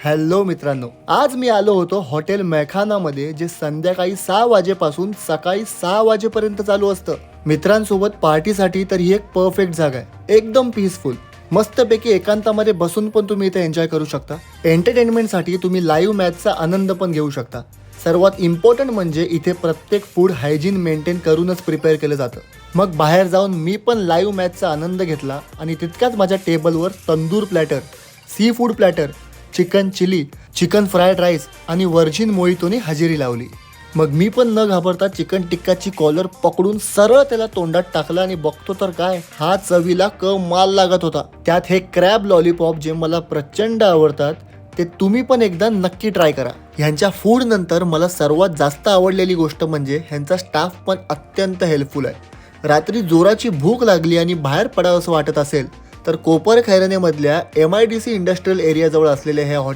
Hello मित्रांनो, आज मी आलो होतो हॉटेल मैखानामध्ये, जे संध्याकाळी 6 वाजेपासून सकाळी 6 वाजेपर्यंत चालू असतं. मित्रांसोबत पार्टीसाठी तर ही एक परफेक्ट जागा आहे. एकदम पीसफुल, मस्तपैकी एकांतामध्ये बसून पण तुम्ही इथे एन्जॉय करू शकता. एंटरटेनमेंटसाठी तुम्ही लाईव्ह मॅचचा आनंद पण घेऊ शकता. सर्वात इम्पॉर्टंट म्हणजे इथे प्रत्येक फूड हायजीन मेंटेन करूनच प्रिपेअर केलं जातं. मग बाहेर जाऊन मी पण लाईव्ह मॅचचा आनंद घेतला आणि तितक्याच माझ्या टेबलवर tandoor platter, seafood platter, chicken chilli, chicken fried rice आणि व्हर्जिन मोहितोने हजेरी लावली. मग मी पण न घाबरता चिकन टिक्काची कॉलर पकडून सरळ त्याला तोंडात टाकला आणि बघतो तर काय, हा चवीला माल लागत होता. त्यात हे क्रॅब लॉलीपॉप जे मला प्रचंड आवडतात, ते तुम्ही पण एकदा नक्की ट्राय करा. ह्यांच्या फूड नंतर मला सर्वात जास्त आवडलेली गोष्ट म्हणजे ह्यांचा स्टाफ पण अत्यंत हेल्पफुल आहे. रात्री जोराची भूक लागली आणि बाहेर पडावं असं वाटत असेल तर कोपर खैरनेमधल्या MIDC इंडस्ट्रियल एरियाजवळ असलेले हे हॉटेल